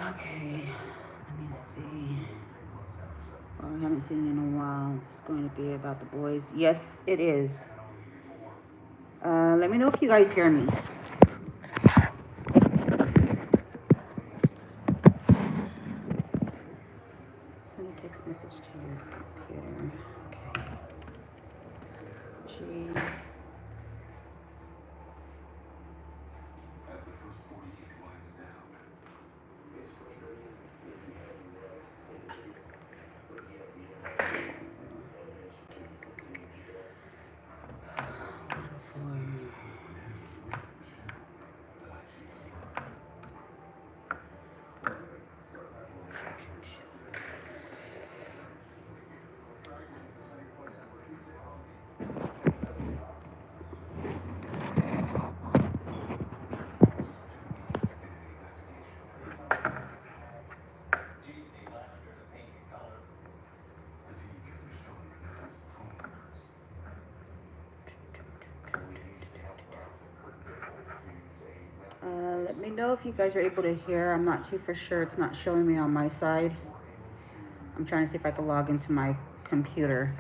Okay, let me see. Well, I haven't seen it in a while. It's going to be about the boys. Yes, it is. Let me know if you guys hear me. Send a text message to your computer. Okay. G. Let me know if you guys are able to hear. I'm not too for sure. It's not showing me on my side. I'm trying to see if I can log into my computer.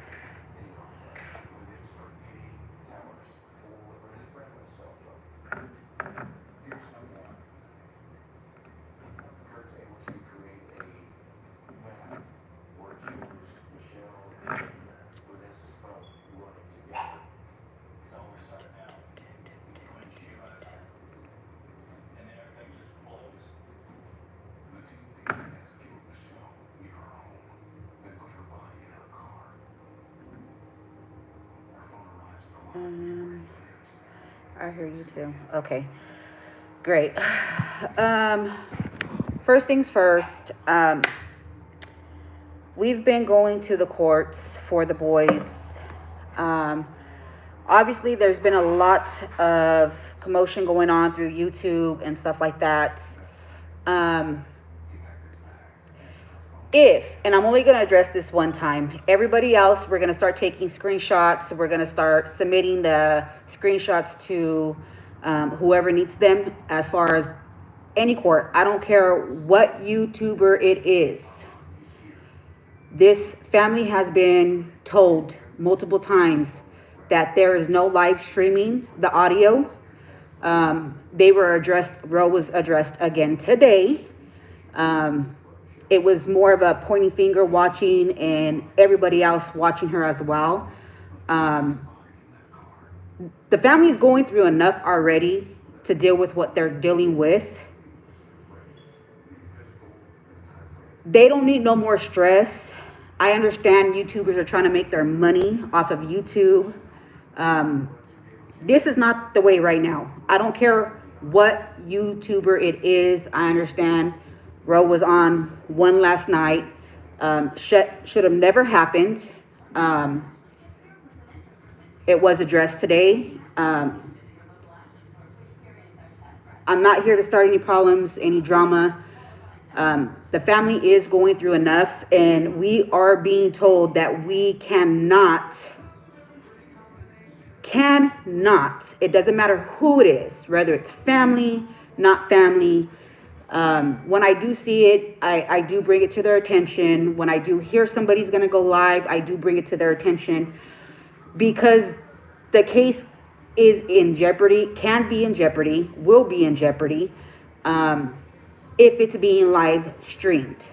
I hear you too. Okay, great. First things first, we've been going to the courts for the boys. Obviously, there's been a lot of commotion going on through YouTube and stuff like that. And I'm only going to address this one time, everybody else, we're going to start taking screenshots. We're going to start submitting the screenshots to whoever needs them as far as any court. I don't care what YouTuber it is. This family has been told multiple times that there is no live streaming the audio. They were addressed, Roe was addressed again today. It was more of a pointing finger watching and everybody else watching her as well. The family is going through enough already to deal with what they're dealing with. They don't need no more stress. I understand YouTubers are trying to make their money off of YouTube. This is not the way right now. I don't care what YouTuber it is. I understand Roe was on one last night. Should have never happened. It was addressed today. I'm not here to start any problems, any drama. The family is going through enough, and we are being told that we cannot, it doesn't matter who it is, whether it's family, not family. When I do see it, I do bring it to their attention. When I do hear somebody's going to go live, I do bring it to their attention, because the case is in jeopardy, can be in jeopardy, will be in jeopardy, if it's being live streamed.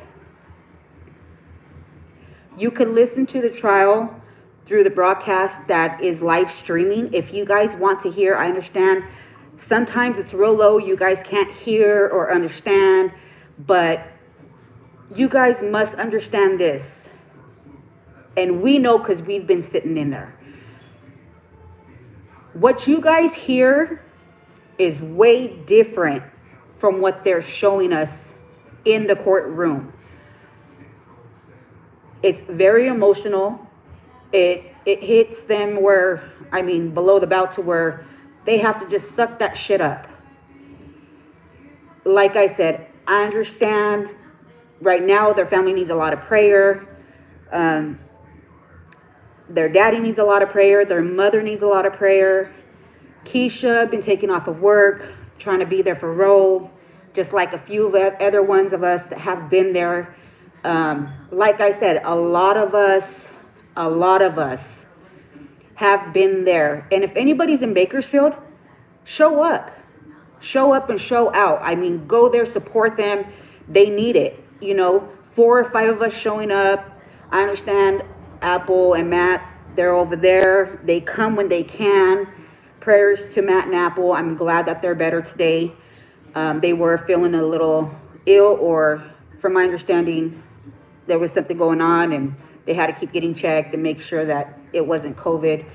You can listen to the trial through the broadcast that is live streaming. If you guys want to hear, I understand sometimes it's real low, you guys can't hear or understand, but you guys must understand this. And we know because we've been sitting in there. What you guys hear is way different from what they're showing us in the courtroom. It's very emotional. It hits them where, I mean, below the belt, to where they have to just suck that shit up. Like I said, I understand right now their family needs a lot of prayer. Their daddy needs a lot of prayer. Their mother needs a lot of prayer. Keisha been taken off of work, trying to be there for Roe. just like a few of other ones of us that have been there. Like I said, a lot of us have been there. And if anybody's in Bakersfield, show up. Show up and show out. I mean, go there, support them. They need it. You know, 4 or 5 of us showing up. I understand Apple and Matt, they're over there. They come when they can. Prayers to Matt and Apple. I'm glad that they're better today. They were feeling a little ill, or from my understanding, there was something going on and they had to keep getting checked and make sure that it wasn't COVID.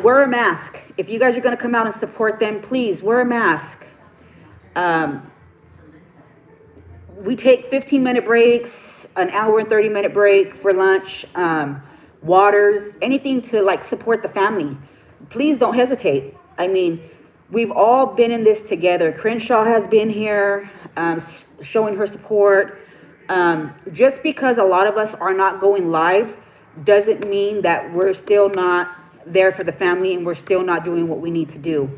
Wear a mask. If you guys are going to come out and support them, please wear a mask. We take 15-minute breaks, an hour and 30-minute break for lunch, waters, anything to like support the family. Please don't hesitate. I mean, we've all been in this together. Crenshaw has been here, showing her support. Just because a lot of us are not going live doesn't mean that we're still not there for the family and we're still not doing what we need to do.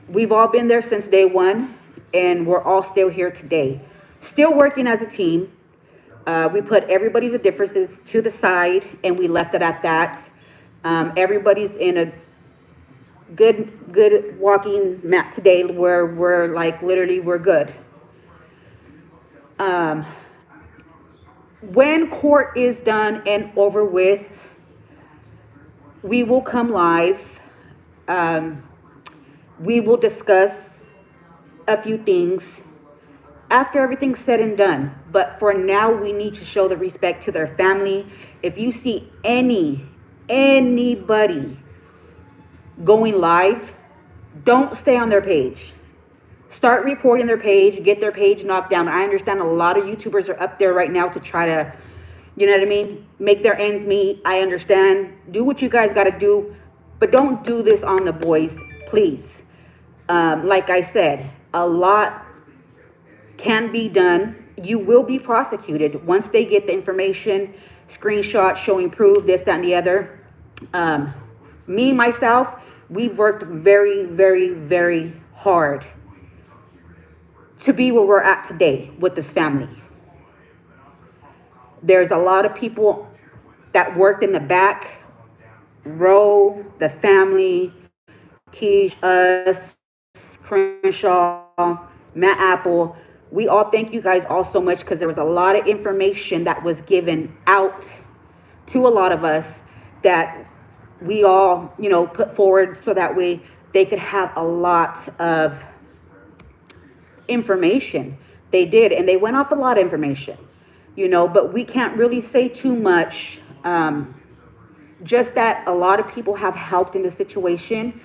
We've all been there since day one, and we're all still here today, still working as a team. We put everybody's differences to the side and we left it at that. Everybody's in a good walking mat today where we're like, literally, we're good. When court is done and over with, we will come live. We will discuss a few things after everything's said and done. But for now, we need to show the respect to their family. If you see anybody going live, don't stay on their page. Start reporting their page, get their page knocked down. I understand a lot of YouTubers are up there right now to try to, you know what I mean, make their ends meet. I understand. Do what you guys got to do, but don't do this on the boys, please. Like I said, a lot can be done. You will be prosecuted once they get the information, screenshot showing proof, this, that, and the other. Me, myself, we've worked very, very, very hard to be where we're at today with this family. There's a lot of people that worked in the back row, the family, Keish, us, Crenshaw, Matt Apple. We all thank you guys all so much, because there was a lot of information that was given out to a lot of us that we all, you know, put forward so that way they could have a lot of information. They did, and they went off a lot of information, you know, but we can't really say too much. Just that a lot of people have helped in the situation,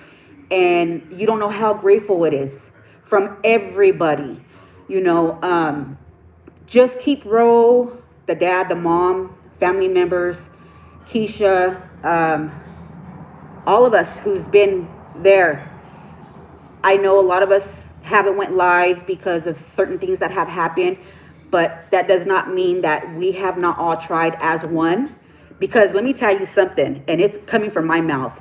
and you don't know how grateful it is from everybody, you know. Just keep roll, the dad, the mom, family members, Keisha, all of us who's been there. I know a lot of us haven't went live because of certain things that have happened, but that does not mean that we have not all tried as one. Because let me tell you something, and it's coming from my mouth.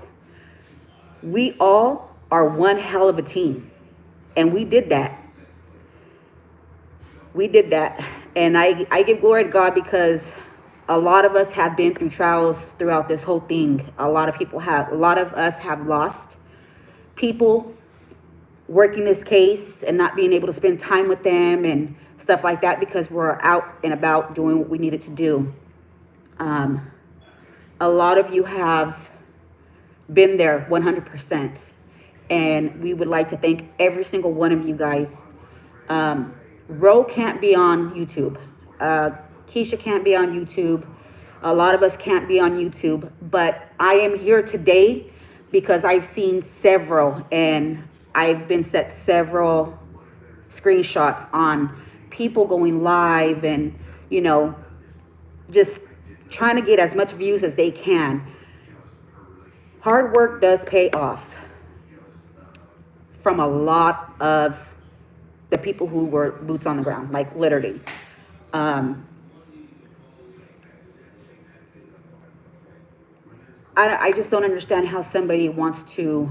We all are one hell of a team, and we did that. We did that, and I give glory to God, because a lot of us have been through trials throughout this whole thing. A lot of us have lost people working this case and not being able to spend time with them and stuff like that, because we're out and about doing what we needed to do. A lot of you have been there 100%, and we would like to thank every single one of you guys. Ro can't be on YouTube. Keisha can't be on YouTube. A lot of us can't be on YouTube, but I am here today because I've seen several, and I've been set several screenshots on people going live and, you know, just trying to get as much views as they can. Hard work does pay off from a lot of the people who were boots on the ground, like literally. I just don't understand how somebody wants to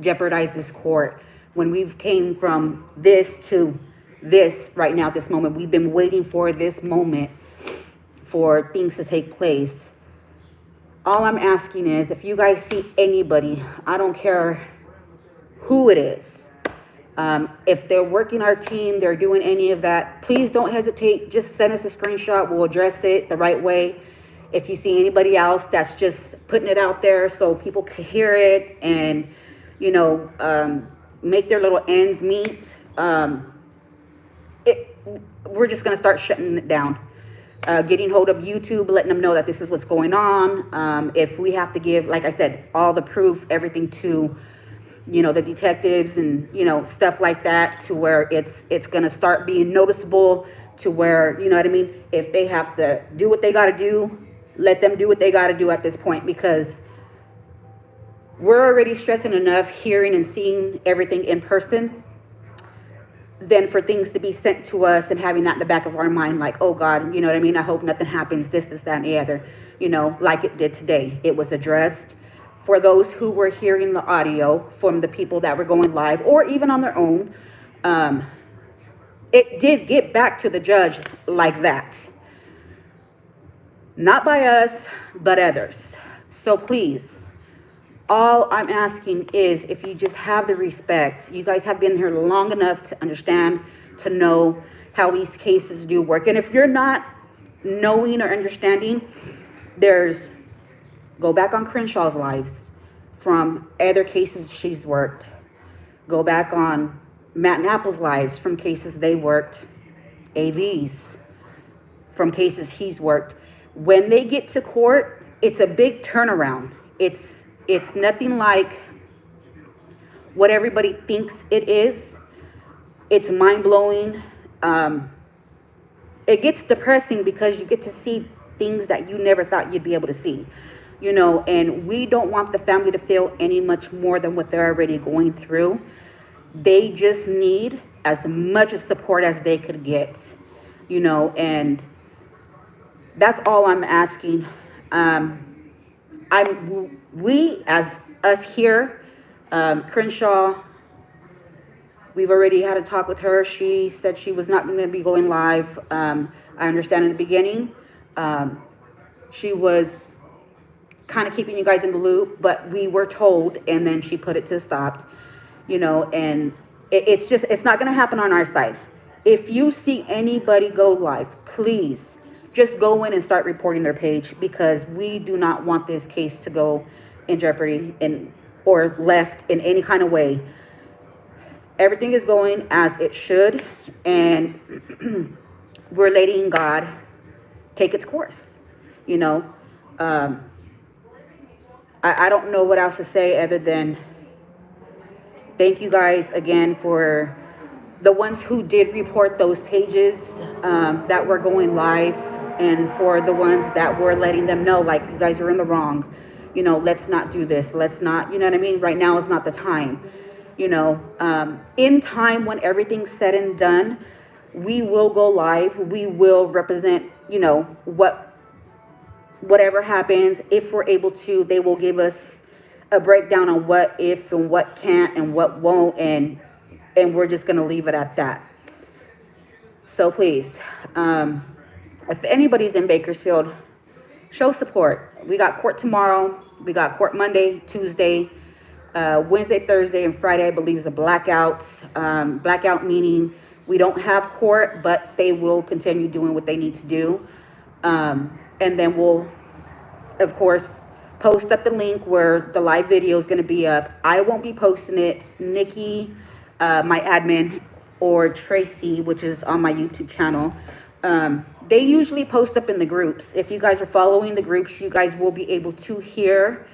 jeopardize this court. When we've came from this to this right now, this moment, we've been waiting for this moment for things to take place. All I'm asking is, if you guys see anybody, I don't care who it is, if they're working our team, they're doing any of that, please don't hesitate. Just send us a screenshot. We'll address it the right way. If you see anybody else that's just putting it out there so people can hear it and, you know, make their little ends meet, we're just going to start shutting it down. Getting hold of YouTube, letting them know that this is what's going on. If we have to give, like I said, all the proof, everything to, you know, the detectives and, you know, stuff like that, to where it's going to start being noticeable, to where, you know what I mean? If they have to do what they got to do, let them do what they got to do at this point, because we're already stressing enough hearing and seeing everything in person, than for things to be sent to us and having that in the back of our mind, like, oh God, you know what I mean? I hope nothing happens, this, that, and the other, you know, like it did today. It was addressed for those who were hearing the audio from the people that were going live or even on their own. It did get back to the judge like that. Not by us, but others. So please, all I'm asking is, if you just have the respect, you guys have been here long enough to understand, to know how these cases do work. And if you're not knowing or understanding, go back on Crenshaw's lives from other cases she's worked. Go back on Matt and Apple's lives from cases they worked. AV's from cases he's worked. When they get to court, it's a big turnaround. It's nothing like what everybody thinks it is. It's mind-blowing. It gets depressing because you get to see things that you never thought you'd be able to see. You know, and we don't want the family to feel any much more than what they're already going through. They just need as much support as they could get, you know, and that's all I'm asking. We, as us here, Crenshaw, we've already had a talk with her. She said she was not going to be going live. I understand in the beginning, she was kind of keeping you guys in the loop, but we were told, and then she put it to stop, you know, and it's not going to happen on our side. If you see anybody go live, please just go in and start reporting their page, because we do not want this case to go in jeopardy or left in any kind of way. Everything is going as it should, and we're letting God take its course, you know. I don't know what else to say other than thank you guys again for the ones who did report those pages that were going live, and for the ones that were letting them know, like, you guys are in the wrong, you know, let's not do this, let's not, you know what I mean, right now is not the time, you know. In time, when everything's said and done, we will go live, we will represent, you know, whatever happens. If we're able to, they will give us a breakdown on what if and what can't and what won't, and we're just going to leave it at that. So please, if anybody's in Bakersfield, show support. We got court tomorrow. We got court Monday, Tuesday, Wednesday, Thursday, and Friday, I believe, is a blackout. Blackout meaning we don't have court, but they will continue doing what they need to do. And then we'll, of course, post up the link where the live video is going to be up. I won't be posting it. Nikki, my admin, or Tracy, which is on my YouTube channel, they usually post up in the groups. If you guys are following the groups, you guys will be able to hear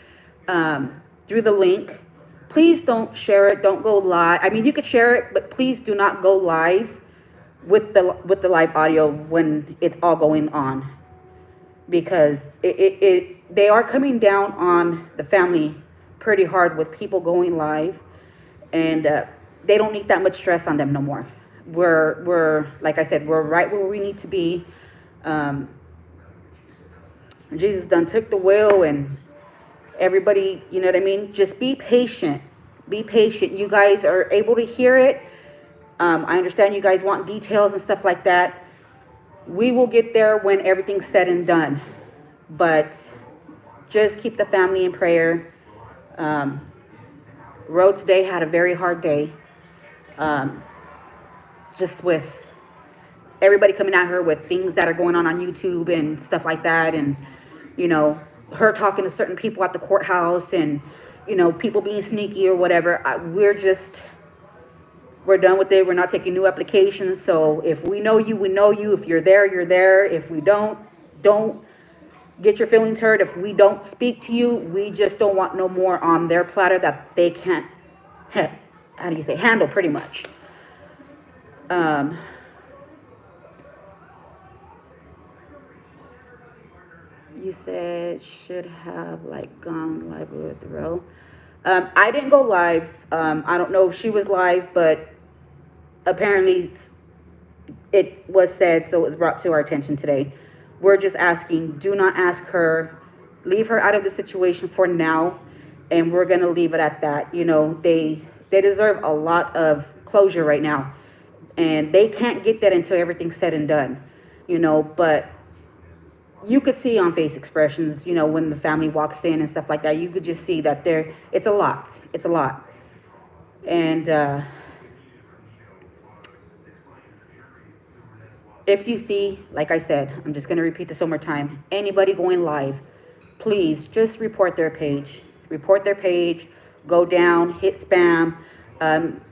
through the link. Please don't share it. Don't go live. I mean, you could share it, but please do not go live with the live audio when it's all going on, because they are coming down on the family pretty hard with people going live, and they don't need that much stress on them no more. We're like I said, we're right where we need to be. Jesus done took the wheel, and everybody, you know what I mean? Just be patient. Be patient. You guys are able to hear it. I understand you guys want details and stuff like that. We will get there when everything's said and done. But just keep the family in prayer. Road today had a very hard day. Just with everybody coming at her with things that are going on YouTube and stuff like that. And, you know, her talking to certain people at the courthouse and, you know, people being sneaky or whatever. We're done with it. We're not taking new applications. So if we know you, we know you. If you're there, you're there. If we don't get your feelings hurt. If we don't speak to you, we just don't want no more on their platter that they can't, how do you say, handle pretty much. You said should have like gone live with the row. I didn't go live. I don't know if she was live, but apparently it was said, so it was brought to our attention today. We're just asking, do not ask her, leave her out of the situation for now, and we're going to leave it at that. You know, they deserve a lot of closure right now, and they can't get that until everything's said and done, you know. But you could see on face expressions, you know, when the family walks in and stuff like that, you could just see that it's a lot. It's a lot. And if you see, like I said, I'm just going to repeat this one more time, anybody going live, please just report their page. Report their page, go down, hit spam,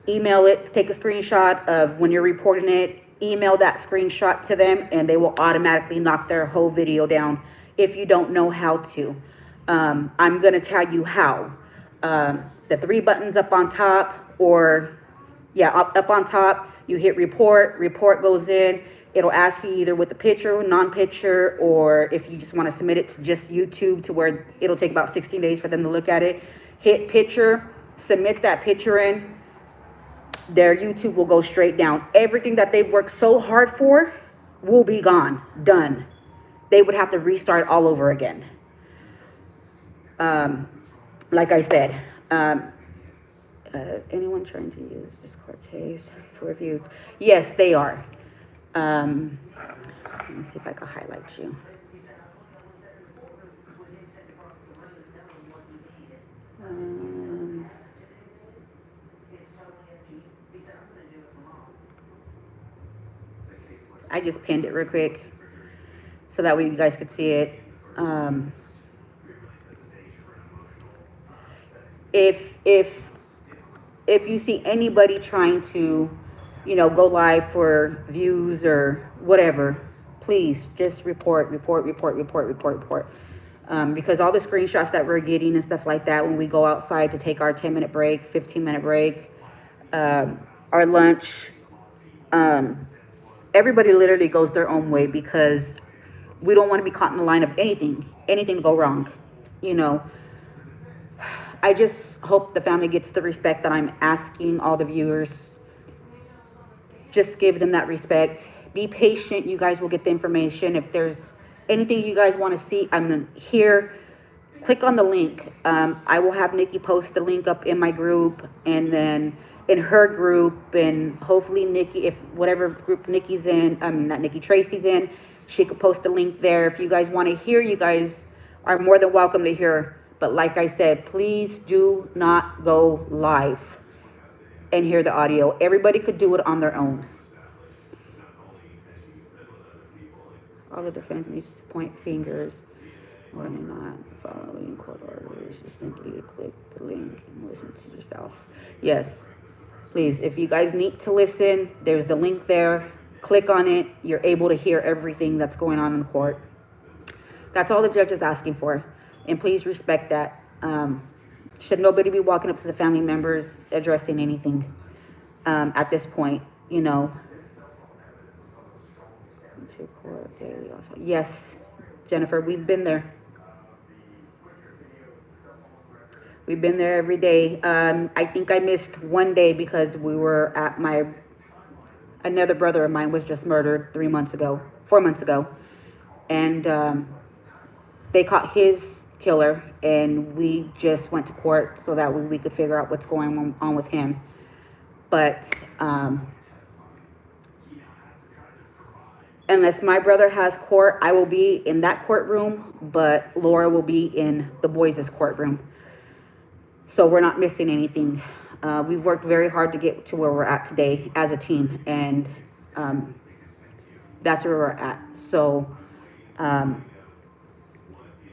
email it, take a screenshot of when you're reporting it, email that screenshot to them, and they will automatically knock their whole video down if you don't know how to. I'm going to tell you how. The 3 buttons up on top, or yeah, up on top, you hit report goes in. It'll ask you either with a picture, non-picture, or if you just want to submit it to just YouTube, to where it'll take about 16 days for them to look at it. Hit picture, submit that picture in. Their YouTube will go straight down. Everything that they've worked so hard for will be gone, done. They would have to restart all over again. Like I said, anyone trying to use this court case for reviews? Yes, they are. Let me see if I can highlight you. I just pinned it real quick so that way you guys could see it. If you see anybody trying to, you know, go live for views or whatever, please just report. Because all the screenshots that we're getting and stuff like that when we go outside to take our 10-minute break, 15-minute break, our lunch, everybody literally goes their own way because we don't want to be caught in the line of anything to go wrong, you know. I just hope the family gets the respect that I'm asking all the viewers. Just give them that respect. Be patient. You guys will get the information. If there's anything you guys want to see, I'm here. Click on the link. I will have Nikki post the link up in my group, and then in her group, and hopefully Nikki, if whatever group Nikki's in, not Nikki, Tracy's in, she could post the link there. If you guys want to hear, you guys are more than welcome to hear. But like I said, please do not go live and hear the audio. Everybody could do it on their own. All the defense needs to point fingers when they're not following court orders. Just simply click the link and listen to yourself. Yes, please, if you guys need to listen, there's the link there. Click on it. You're able to hear everything that's going on in the court. That's all the judge is asking for. And please respect that. Should nobody be walking up to the family members addressing anything at this point, you know. Yes, Jennifer, we've been there. We've been there every day. I think I missed one day because we were at another brother of mine was just murdered 4 months ago. And they caught his killer, and we just went to court so that we could figure out what's going on with him. But unless my brother has court, I will be in that courtroom, but Laura will be in the boys' courtroom. So we're not missing anything. We've worked very hard to get to where we're at today as a team, and that's where we're at. So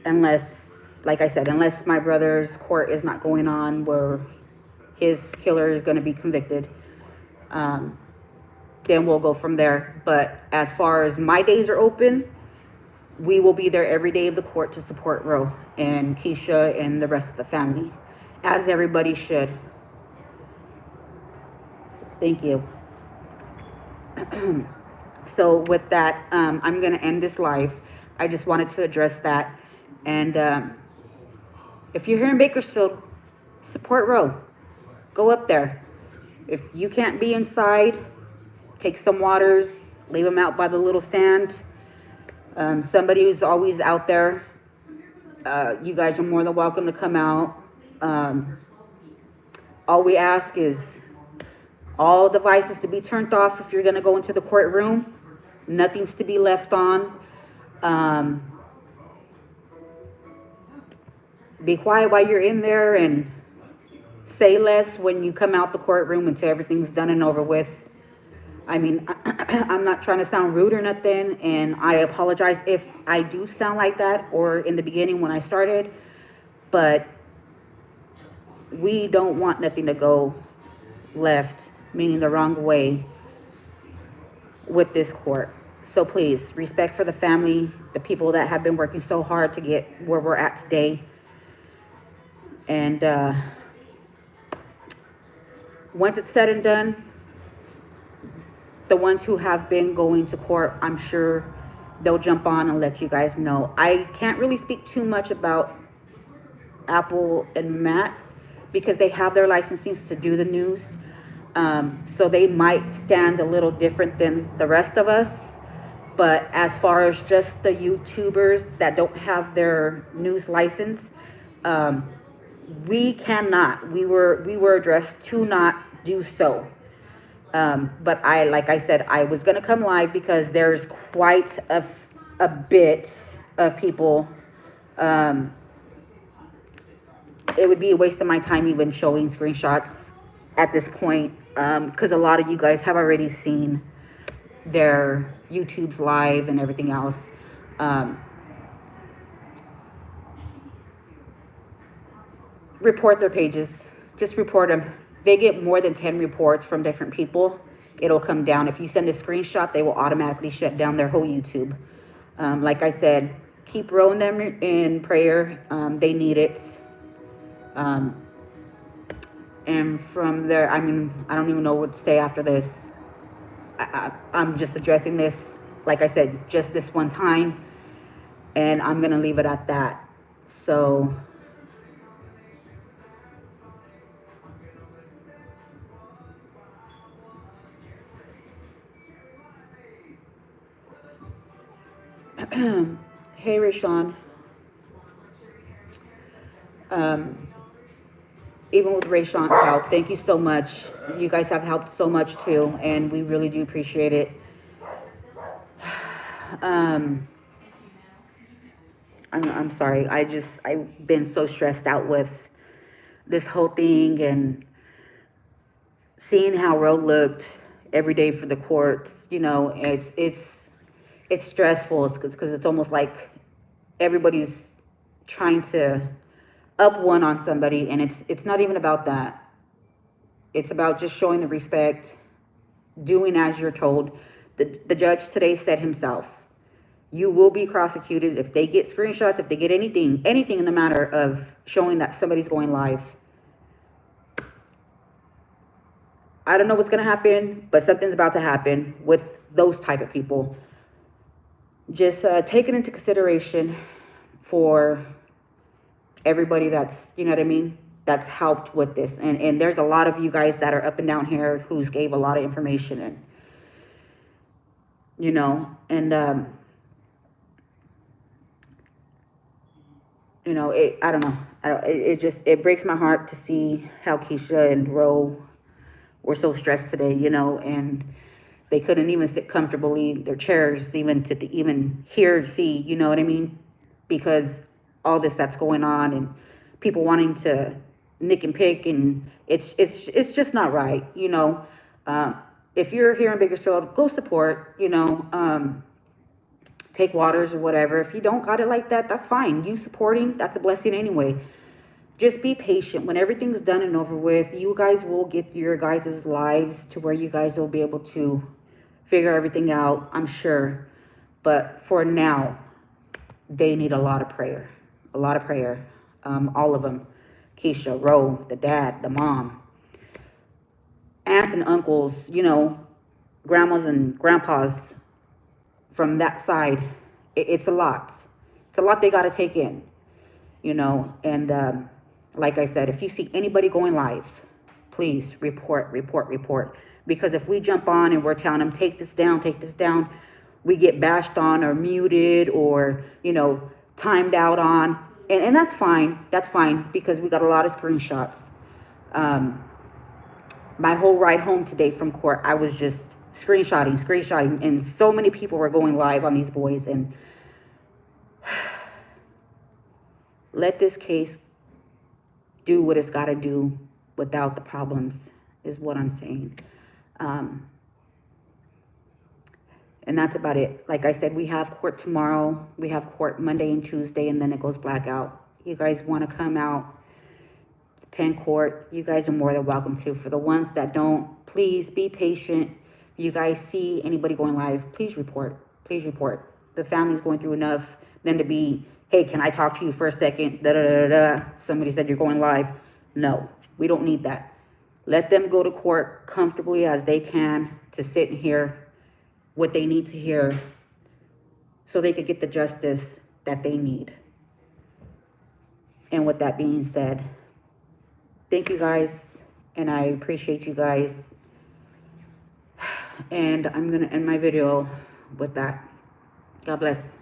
unless, like I said, unless my brother's court is not going on where his killer is going to be convicted, then we'll go from there. But as far as my days are open, we will be there every day of the court to support Ro and Keisha and the rest of the family, as everybody should. Thank you. So with that, I'm going to end this live. I just wanted to address that. And if you're here in Bakersfield, support Ro. Go up there. If you can't be inside, take some waters, leave them out by the little stand. Somebody who's always out there, you guys are more than welcome to come out. All we ask is all devices to be turned off if you're going to go into the courtroom. Nothing's to be left on. Be quiet while you're in there, and say less when you come out the courtroom until everything's done and over with. I mean, I'm not trying to sound rude or nothing, and I apologize if I do sound like that or in the beginning when I started, but we don't want nothing to go left, meaning the wrong way, with this court. So please, respect for the family, the people that have been working so hard to get where we're at today. And once it's said and done, the ones who have been going to court, I'm sure they'll jump on and let you guys know. I can't really speak too much about Apple and Matt's because they have their licensings to do the news. So they might stand a little different than the rest of us. But as far as just the YouTubers that don't have their news license, we cannot. We were addressed to not do so. But like I said, I was going to come live because there's quite a bit of people. It would be a waste of my time even showing screenshots at this point, because a lot of you guys have already seen their YouTubes live and everything else. Report their pages. Just report them. They get more than 10 reports from different people, it'll come down. If you send a screenshot, they will automatically shut down their whole YouTube. Like I said, keep rowing them in prayer. They need it. And from there, I mean, I don't even know what to say after this. I'm just addressing this, like I said, just this one time, and I'm going to leave it at that. So hey, Rashawn. Even with Rashawn's help, thank you so much. You guys have helped so much too, and we really do appreciate it. I'm sorry. I've been so stressed out with this whole thing and seeing how Ro looked every day for the courts. You know, it's stressful because it's almost like everybody's trying to up one on somebody, and it's not even about that. It's about just showing the respect, doing as you're told. The judge today said himself, you will be prosecuted if they get screenshots, if they get anything in the matter of showing that somebody's going live. I don't know what's going to happen, but something's about to happen with those type of people. Just take it into consideration for everybody that's, you know what I mean, that's helped with this. And there's a lot of you guys that are up and down here who's gave a lot of information, and, you know, and You know, I don't know. It just, it breaks my heart to see how Keisha and Ro were so stressed today, you know, and they couldn't even sit comfortably in their chairs, even to even hear, see, you know what I mean? Because all this that's going on, and people wanting to nick and pick, and it's just not right, you know. If you're here in Bakersfield, go support, you know. Take waters or whatever. If you don't got it like that, that's fine. You supporting, that's a blessing anyway. Just be patient. When everything's done and over with, you guys will get your guys' lives to where you guys will be able to figure everything out, I'm sure. But for now, they need a lot of prayer. A lot of prayer. All of them. Keisha, Ro, the dad, the mom, aunts and uncles, you know, grandmas and grandpas from that side. It's a lot. It's a lot they got to take in, you know. And like I said, if you see anybody going live, please report, report, report. Because if we jump on and we're telling them, take this down, we get bashed on or muted or, you know, timed out on. And that's fine. That's fine because we got a lot of screenshots. My whole ride home today from court, I was just screenshotting. And so many people were going live on these boys. And let this case do what it's got to do without the problems is what I'm saying. And that's about it. Like I said, we have court tomorrow. We have court Monday and Tuesday, and then it goes blackout. You guys want to come out, attend court, you guys are more than welcome to. For the ones that don't, please be patient. If you guys see anybody going live, please report. Please report. The family's going through enough than to be, hey, can I talk to you for a second? Da, da, da, da, da. Somebody said you're going live. No, we don't need that. Let them go to court comfortably as they can to sit and hear what they need to hear so they could get the justice that they need. And with that being said, thank you guys, and I appreciate you guys. And I'm gonna end my video with that. God bless.